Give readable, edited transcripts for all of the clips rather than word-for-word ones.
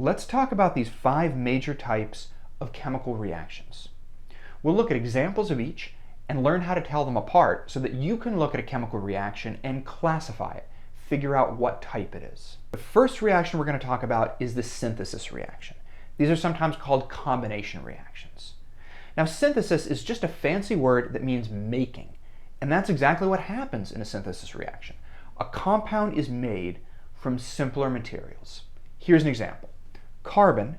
Let's talk about these 5 major types of chemical reactions. We'll look at examples of each and learn how to tell them apart so that you can look at a chemical reaction and classify it, figure out what type it is. The first reaction we're going to talk about is the synthesis reaction. These are sometimes called combination reactions. Now, synthesis is just a fancy word that means making, and that's exactly what happens in a synthesis reaction. A compound is made from simpler materials. Here's an example. Carbon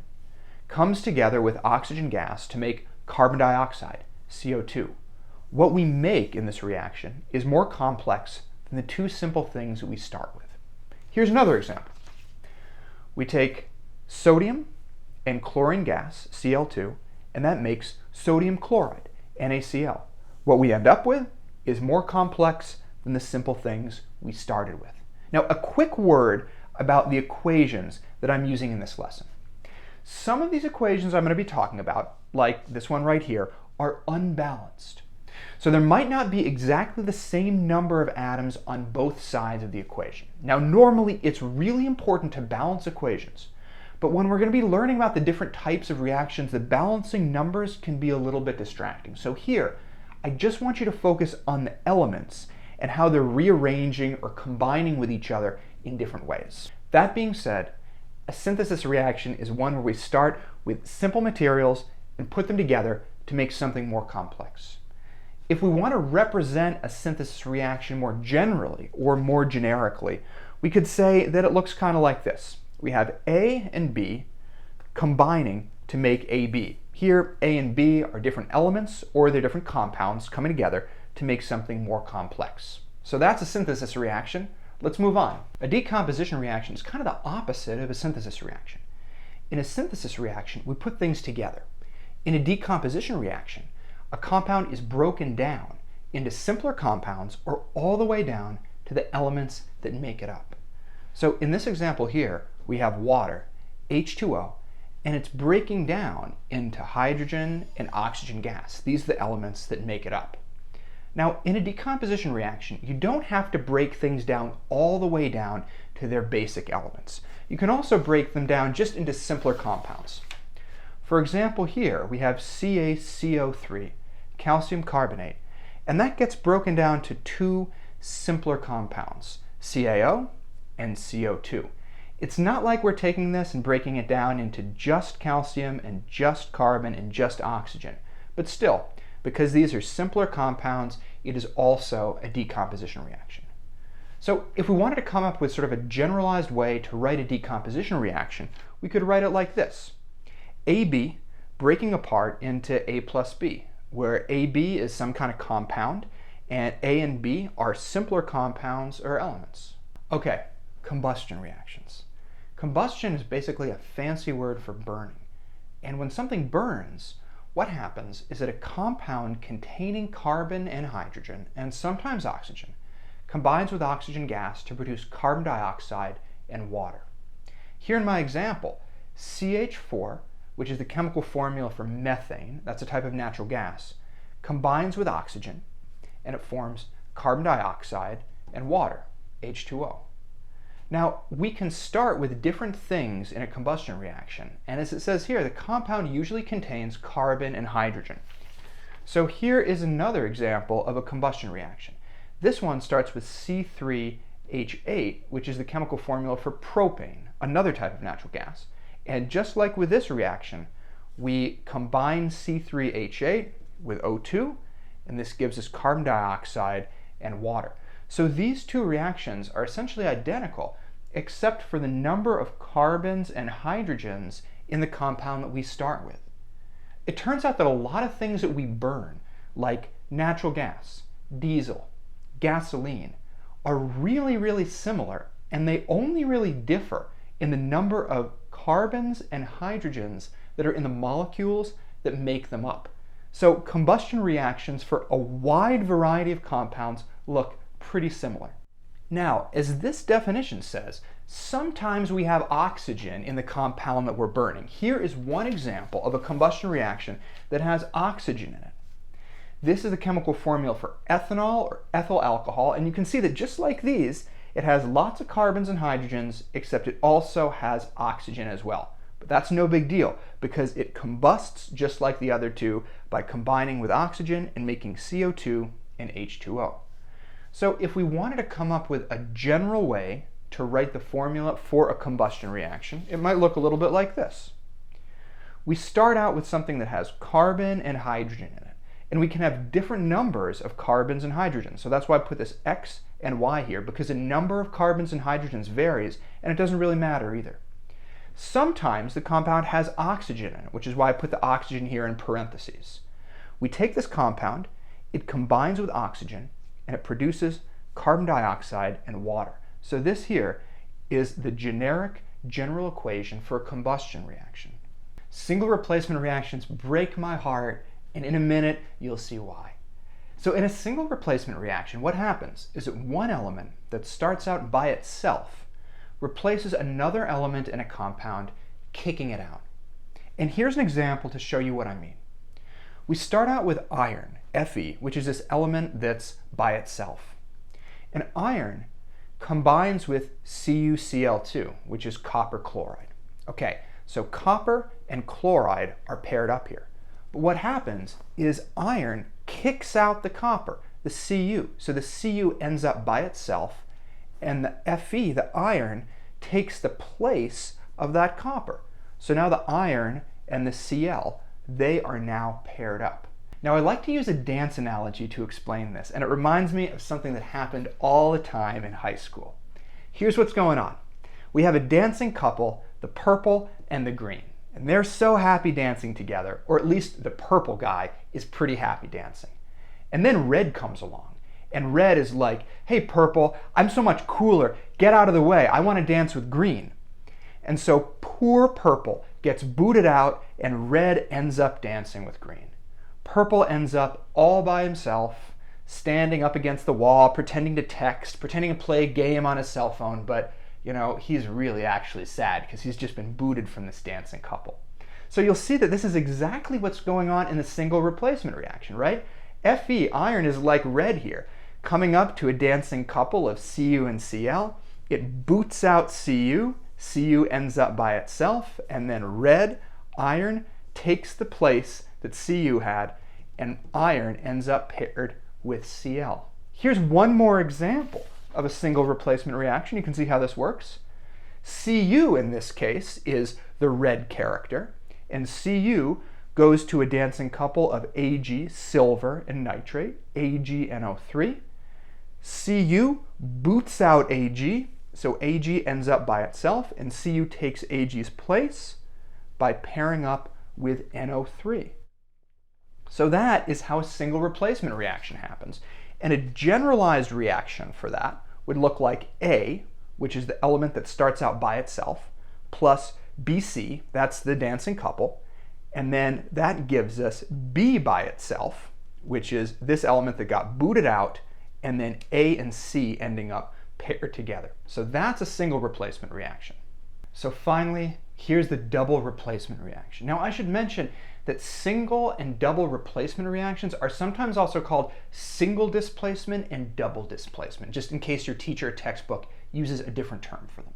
comes together with oxygen gas to make carbon dioxide, CO2. What we make in this reaction is more complex than the 2 simple things that we start with. Here's another example. We take sodium and chlorine gas, Cl2, and that makes sodium chloride, NaCl. What we end up with is more complex than the simple things we started with. Now, a quick word about the equations that I'm using in this lesson. Some of these equations I'm going to be talking about, like this one right here, are unbalanced. So there might not be exactly the same number of atoms on both sides of the equation. Now, normally it's really important to balance equations, but when we're going to be learning about the different types of reactions, the balancing numbers can be a little bit distracting. So here, I just want you to focus on the elements and how they're rearranging or combining with each other in different ways. That being said, a synthesis reaction is one where we start with simple materials and put them together to make something more complex. If we want to represent a synthesis reaction more generally or more generically, we could say that it looks kind of like this. We have A and B combining to make AB. Here, A and B are different elements or they're different compounds coming together to make something more complex. So that's a synthesis reaction. Let's move on. A decomposition reaction is kind of the opposite of a synthesis reaction. In a synthesis reaction, we put things together. In a decomposition reaction, a compound is broken down into simpler compounds or all the way down to the elements that make it up. So in this example here, we have water, H2O, and it's breaking down into hydrogen and oxygen gas. These are the elements that make it up. Now, in a decomposition reaction, you don't have to break things down all the way down to their basic elements. You can also break them down just into simpler compounds. For example, here we have CaCO3, calcium carbonate, and that gets broken down to 2 simpler compounds, CaO and CO2. It's not like we're taking this and breaking it down into just calcium and just carbon and just oxygen, but still, because these are simpler compounds, it is also a decomposition reaction. So if we wanted to come up with sort of a generalized way to write a decomposition reaction, we could write it like this. AB breaking apart into A plus B, where AB is some kind of compound and A and B are simpler compounds or elements. Okay, combustion reactions. Combustion is basically a fancy word for burning. And when something burns, what happens is that a compound containing carbon and hydrogen, and sometimes oxygen, combines with oxygen gas to produce carbon dioxide and water. Here in my example, CH4, which is the chemical formula for methane, that's a type of natural gas, combines with oxygen, and it forms carbon dioxide and water, H2O. Now, we can start with different things in a combustion reaction, and as it says here, the compound usually contains carbon and hydrogen. So here is another example of a combustion reaction. This one starts with C3H8, which is the chemical formula for propane, another type of natural gas. And just like with this reaction, we combine C3H8 with O2, and this gives us carbon dioxide and water. So these 2 reactions are essentially identical, except for the number of carbons and hydrogens in the compound that we start with. It turns out that a lot of things that we burn, like natural gas, diesel, gasoline, are really, really similar, and they only really differ in the number of carbons and hydrogens that are in the molecules that make them up. So combustion reactions for a wide variety of compounds look pretty similar. Now, as this definition says, sometimes we have oxygen in the compound that we're burning. Here is one example of a combustion reaction that has oxygen in it. This is the chemical formula for ethanol or ethyl alcohol, and you can see that just like these, it has lots of carbons and hydrogens, except it also has oxygen as well. But that's no big deal because it combusts just like the other two by combining with oxygen and making CO2 and H2O. So if we wanted to come up with a general way to write the formula for a combustion reaction, it might look a little bit like this. We start out with something that has carbon and hydrogen in it, and we can have different numbers of carbons and hydrogens. So that's why I put this X and Y here, because the number of carbons and hydrogens varies, and it doesn't really matter either. Sometimes the compound has oxygen in it, which is why I put the oxygen here in parentheses. We take this compound, it combines with oxygen, and it produces carbon dioxide and water. So this here is the generic general equation for a combustion reaction. Single replacement reactions break my heart, and in a minute you'll see why. So in a single replacement reaction, what happens is that one element that starts out by itself replaces another element in a compound, kicking it out. And here's an example to show you what I mean. We start out with iron, Fe, which is this element that's by itself. And iron combines with CuCl2, which is copper chloride. Okay, so copper and chloride are paired up here. But what happens is iron kicks out the copper, the Cu. So the Cu ends up by itself, and the Fe, the iron, takes the place of that copper. So now the iron and the Cl, they are now paired up. Now I like to use a dance analogy to explain this, and it reminds me of something that happened all the time in high school. Here's what's going on. We have a dancing couple, the purple and the green. And they're so happy dancing together, or at least the purple guy is pretty happy dancing. And then red comes along, and red is like, hey purple, I'm so much cooler, get out of the way, I want to dance with green. And so poor purple gets booted out, and red ends up dancing with green. Purple ends up all by himself, standing up against the wall, pretending to text, pretending to play a game on his cell phone, but you know, he's really actually sad because he's just been booted from this dancing couple. So you'll see that this is exactly what's going on in the single replacement reaction, right? Fe, iron, is like red here, coming up to a dancing couple of Cu and Cl. It boots out Cu, Cu ends up by itself, and then red, iron, takes the place that Cu had, and iron ends up paired with Cl. Here's one more example of a single replacement reaction. You can see how this works. Cu in this case is the red character, and Cu goes to a dancing couple of Ag, silver, and nitrate, AgNO3. Cu boots out Ag, so Ag ends up by itself, and Cu takes Ag's place by pairing up with NO3. So that is how a single replacement reaction happens. And a generalized reaction for that would look like A, which is the element that starts out by itself, plus Bc, that's the dancing couple, and then that gives us B by itself, which is this element that got booted out, and then A and C ending up paired together. So that's a single replacement reaction. So finally, here's the double replacement reaction. Now I should mention that single and double replacement reactions are sometimes also called single displacement and double displacement, just in case your teacher or textbook uses a different term for them.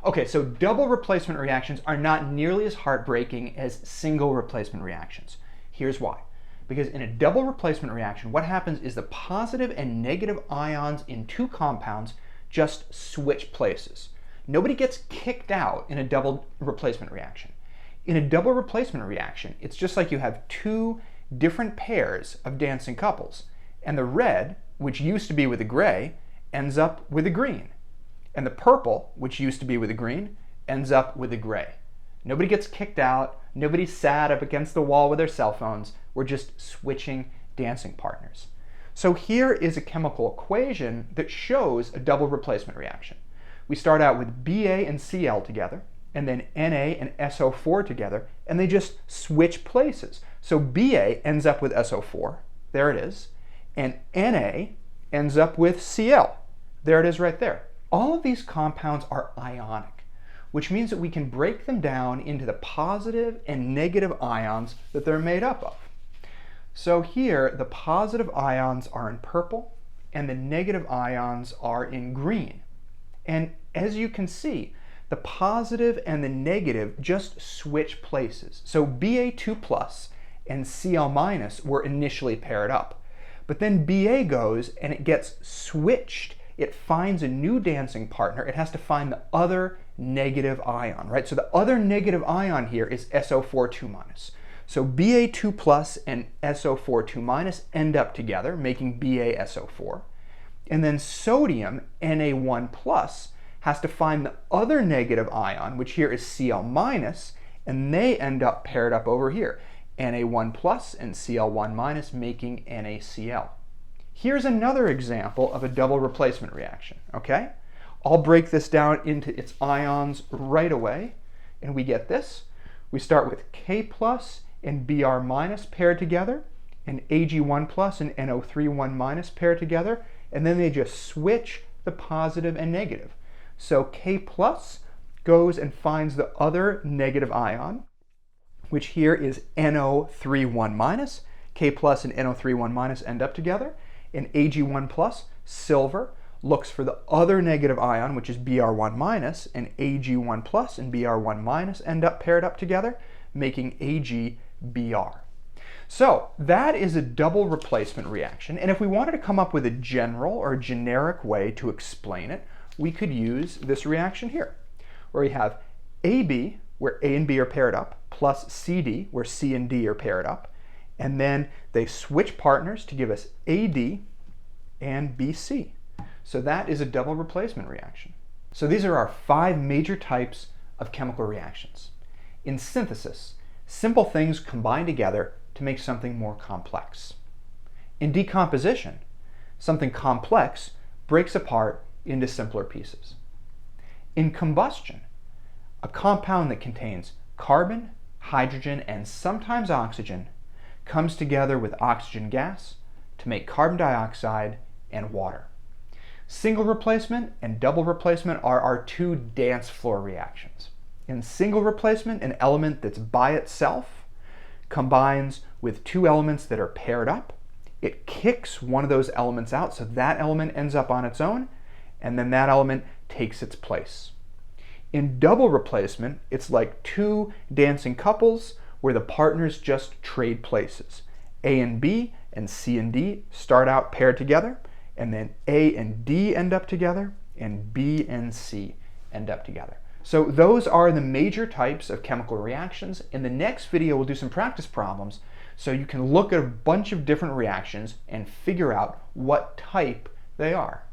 Okay, so double replacement reactions are not nearly as heartbreaking as single replacement reactions. Here's why. Because in a double replacement reaction, what happens is the positive and negative ions in two compounds just switch places. Nobody gets kicked out in a double replacement reaction. In a double replacement reaction, it's just like you have two different pairs of dancing couples, and the red, which used to be with the gray, ends up with the green, and the purple, which used to be with the green, ends up with the gray. Nobody gets kicked out, nobody's sad up against the wall with their cell phones, we're just switching dancing partners. So here is a chemical equation that shows a double replacement reaction. We start out with Ba and Cl together, and then Na and SO4 together, and they just switch places. So Ba ends up with SO4, there it is, and Na ends up with Cl. There it is right there. All of these compounds are ionic, which means that we can break them down into the positive and negative ions that they're made up of. So here, the positive ions are in purple, and the negative ions are in green. And as you can see, the positive and the negative just switch places. So Ba2 plus and Cl minus were initially paired up. But then Ba goes and it gets switched. It finds a new dancing partner. It has to find the other negative ion, right? So the other negative ion here is SO4 2 minus. So Ba2 plus and SO4 2 minus end up together, making BaSO4. And then sodium, Na1 plus, has to find the other negative ion, which here is Cl minus, and they end up paired up over here. Na1 plus and Cl1 minus, making NaCl. Here's another example of a double replacement reaction, okay? I'll break this down into its ions right away, and we get this. We start with K plus and Br minus paired together, and Ag1 plus and NO3 minus paired together, and then they just switch the positive and negative. So K plus goes and finds the other negative ion, which here is NO3 minus. K plus and NO3 minus end up together, and Ag1 plus, silver, looks for the other negative ion, which is Br1 minus, and Ag1 plus and Br1 minus end up paired up together, making AgBr. So that is a double replacement reaction, and if we wanted to come up with a general or generic way to explain it, we could use this reaction here, where we have AB, where A and B are paired up, plus CD, where C and D are paired up, and then they switch partners to give us AD and BC. So that is a double replacement reaction. So these are our 5 major types of chemical reactions. In synthesis, simple things combine together to make something more complex. In decomposition, something complex breaks apart into simpler pieces. In combustion, a compound that contains carbon, hydrogen, and sometimes oxygen comes together with oxygen gas to make carbon dioxide and water. Single replacement and double replacement are our 2 dance floor reactions. In single replacement, an element that's by itself combines with 2 elements that are paired up. It kicks one of those elements out, so that element ends up on its own, and then that element takes its place. In double replacement, it's like 2 dancing couples where the partners just trade places. A and B and C and D start out paired together, and then A and D end up together, and B and C end up together. So those are the major types of chemical reactions. In the next video, we'll do some practice problems so you can look at a bunch of different reactions and figure out what type they are.